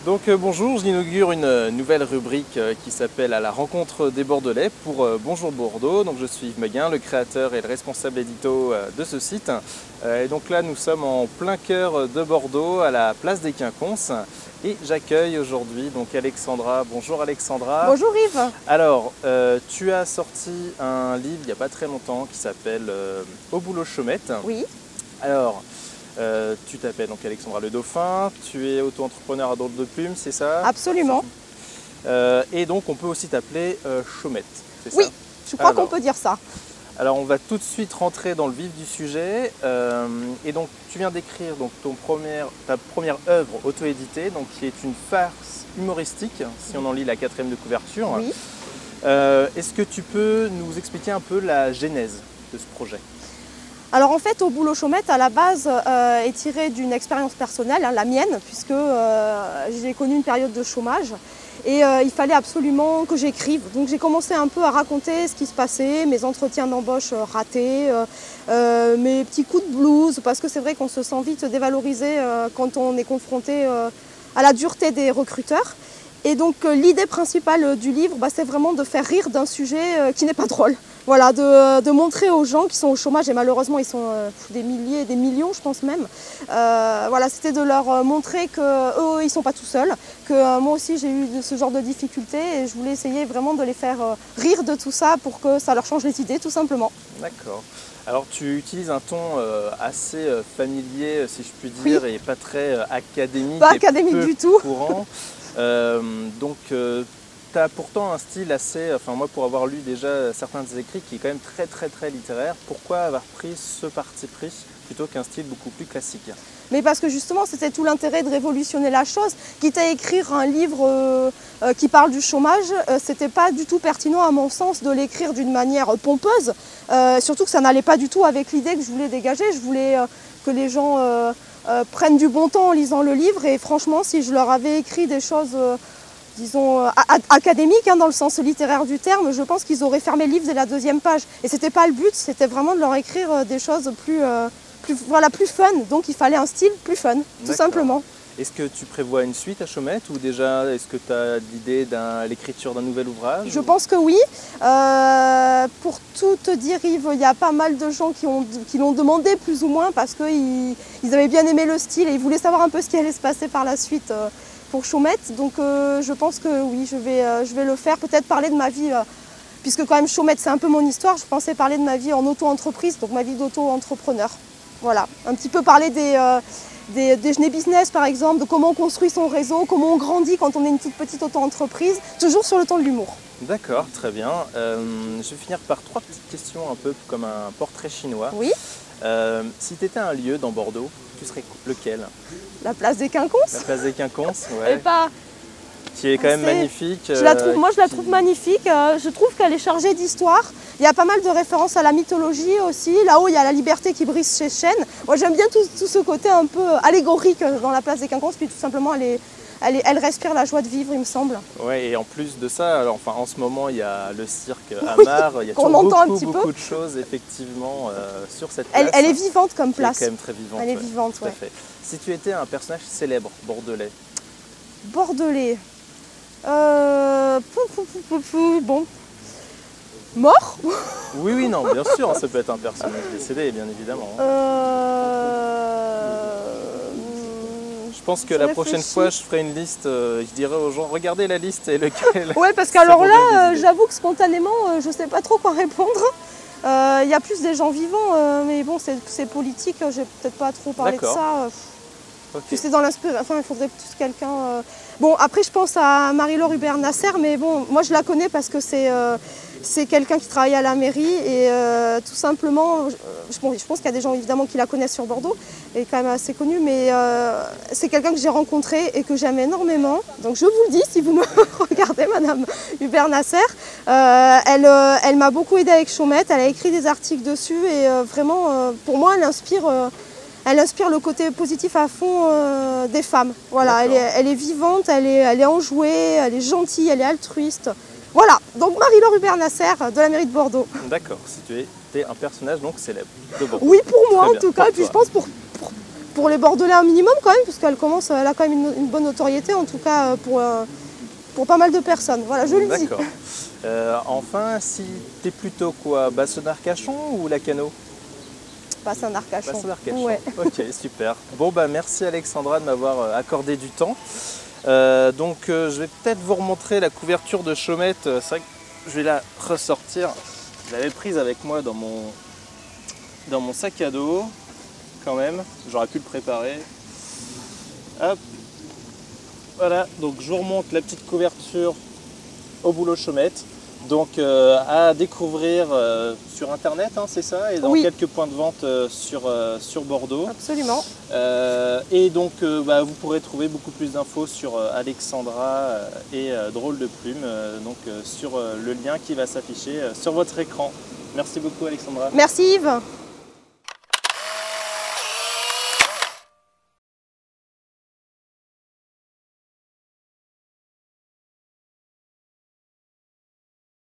Donc bonjour, j'inaugure une nouvelle rubrique qui s'appelle À la rencontre des Bordelais pour Bonjour Bordeaux. Donc je suis Yves Meguin, le créateur et le responsable édito de ce site. Et donc là nous sommes en plein cœur de Bordeaux, à la place des Quinconces. Et j'accueille aujourd'hui donc Alexandra. Bonjour Alexandra. Bonjour Yves. Alors tu as sorti un livre il n'y a pas très longtemps qui s'appelle Au boulot Chaumette. Oui. Alors tu t'appelles donc Alexandra Le Dauphin, tu es auto-entrepreneur à drôle de plume, c'est ça? Absolument. Et donc on peut aussi t'appeler Chaumette, c'est ça? Oui, je crois qu'on peut dire ça. Alors on va tout de suite rentrer dans le vif du sujet. Et donc tu viens d'écrire donc, ta première œuvre auto-éditée, donc qui est une farce humoristique, si on en lit la 4e de couverture. Oui. Est-ce que tu peux nous expliquer un peu la genèse de ce projet? Alors en fait, Au boulot Chaumette, à la base, est tiré d'une expérience personnelle, hein, la mienne, puisque j'ai connu une période de chômage et il fallait absolument que j'écrive. Donc j'ai commencé un peu à raconter ce qui se passait, mes entretiens d'embauche ratés, mes petits coups de blues, parce que c'est vrai qu'on se sent vite dévalorisé quand on est confronté à la dureté des recruteurs. Et donc l'idée principale du livre, c'est vraiment de faire rire d'un sujet qui n'est pas drôle. Voilà, de montrer aux gens qui sont au chômage, et malheureusement ils sont des milliers, des millions je pense même, voilà, c'était de leur montrer qu'eux ils ne sont pas tout seuls, que moi aussi j'ai eu ce genre de difficultés et je voulais essayer vraiment de les faire rire de tout ça pour que ça leur change les idées tout simplement. D'accord. Alors tu utilises un ton assez familier si je puis dire, oui, et pas très académique, pas académique du tout. Courant. Donc tu as pourtant un style assez, enfin moi pour avoir lu déjà certains des écrits qui est quand même très littéraire, pourquoi avoir pris ce parti pris plutôt qu'un style beaucoup plus classique? Mais parce que justement c'était tout l'intérêt de révolutionner la chose, quitte à écrire un livre qui parle du chômage, c'était pas du tout pertinent à mon sens de l'écrire d'une manière pompeuse, surtout que ça n'allait pas du tout avec l'idée que je voulais dégager. Je voulais que les gens prennent du bon temps en lisant le livre, et franchement si je leur avais écrit des choses disons académiques, hein, dans le sens littéraire du terme, je pense qu'ils auraient fermé le livre dès la 2e page. Et c'était pas le but, c'était vraiment de leur écrire des choses plus fun. Donc il fallait un style plus fun, tout simplement. Est-ce que tu prévois une suite à Chaumette, ou déjà est-ce que tu as l'idée de l'écriture d'un nouvel ouvrage? Je pense que oui. Pour tout te dire Yves, il y a pas mal de gens qui l'ont demandé plus ou moins parce qu'ils avaient bien aimé le style et ils voulaient savoir un peu ce qui allait se passer par la suite pour Chaumette. Donc je pense que oui, je vais le faire, peut-être parler de ma vie, puisque quand même Chaumette c'est un peu mon histoire. Je pensais parler de ma vie en auto-entreprise, donc ma vie d'auto-entrepreneur. Voilà, un petit peu parler des déjeuners business par exemple, de comment on construit son réseau, comment on grandit quand on est une toute petite auto-entreprise, toujours sur le ton de l'humour. D'accord, très bien. Je vais finir par 3 petites questions un peu comme un portrait chinois. Oui. Si tu étais un lieu dans Bordeaux, tu serais lequel? La place des Quinconces. La place des Quinconces, ouais. Et pas... Qui est quand même magnifique. Moi je la trouve magnifique, je trouve qu'elle est chargée d'histoire. Il y a pas mal de références à la mythologie aussi. Là-haut il y a la liberté qui brise chez Chêne. Moi j'aime bien tout ce côté un peu allégorique dans la place des Quinconces, puis tout simplement elle respire la joie de vivre, il me semble. Oui, et en plus de ça, alors, enfin, en ce moment il y a le cirque à oui, Mar, il y a beaucoup de choses effectivement sur cette place. Elle est vivante comme place. Elle est quand même très vivante. Elle est vivante, tout à fait. Si tu étais un personnage célèbre bordelais. Bordelais. Bon. Mort? Oui, non, bien sûr, ça peut être un personnage décédé, bien évidemment. Je pense que la prochaine fois, je ferai une liste, je dirai aux gens, regardez la liste et lequel. Ouais, parce qu'alors là, j'avoue que spontanément, je ne sais pas trop quoi répondre. Il y a plus des gens vivants, mais bon, c'est politique, je vais peut-être pas trop parler de ça. Okay. C'est dans l'inspiration, enfin il faudrait plus quelqu'un... Bon, après je pense à Marie-Laure Hubert-Nasser, mais bon, moi je la connais parce que c'est quelqu'un qui travaille à la mairie et tout simplement, je pense qu'il y a des gens évidemment qui la connaissent sur Bordeaux, elle est quand même assez connue, mais c'est quelqu'un que j'ai rencontré et que j'aime énormément. Donc je vous le dis, si vous me regardez, Madame Hubert-Nasser, elle m'a beaucoup aidée avec Chaumette, elle a écrit des articles dessus et vraiment, pour moi, elle inspire le côté positif à fond des femmes. Voilà, elle est vivante, elle est enjouée, elle est gentille, elle est altruiste. Voilà, donc Marie-Laure Hubert-Nasser de la mairie de Bordeaux. D'accord, si tu étais un personnage donc célèbre de Bordeaux. Oui, pour moi en tout cas, et puis je pense pour pour les Bordelais un minimum quand même, parce elle a quand même une bonne notoriété, en tout cas pour pas mal de personnes. Voilà, je le dis. D'accord. Enfin, si tu es plutôt quoi, Bassonne-Arcachon ou Lacanau? Bassonne-Arcachon. Bassonne-Arcachon. Ouais. Ok, super. Bon, bah merci Alexandra de m'avoir accordé du temps. Donc je vais peut-être vous remontrer la couverture de Chaumette. C'est vrai que je vais la ressortir. Je l'avais prise avec moi dans mon sac à dos, quand même. J'aurais pu le préparer. Hop. Voilà, donc je vous remonte la petite couverture au boulot Chaumette. Donc à découvrir sur internet, hein, c'est ça, et dans quelques points de vente sur Bordeaux. Absolument. Et donc vous pourrez trouver beaucoup plus d'infos sur Alexandra et Drôle de Plume, sur le lien qui va s'afficher sur votre écran. Merci beaucoup Alexandra. Merci Yves.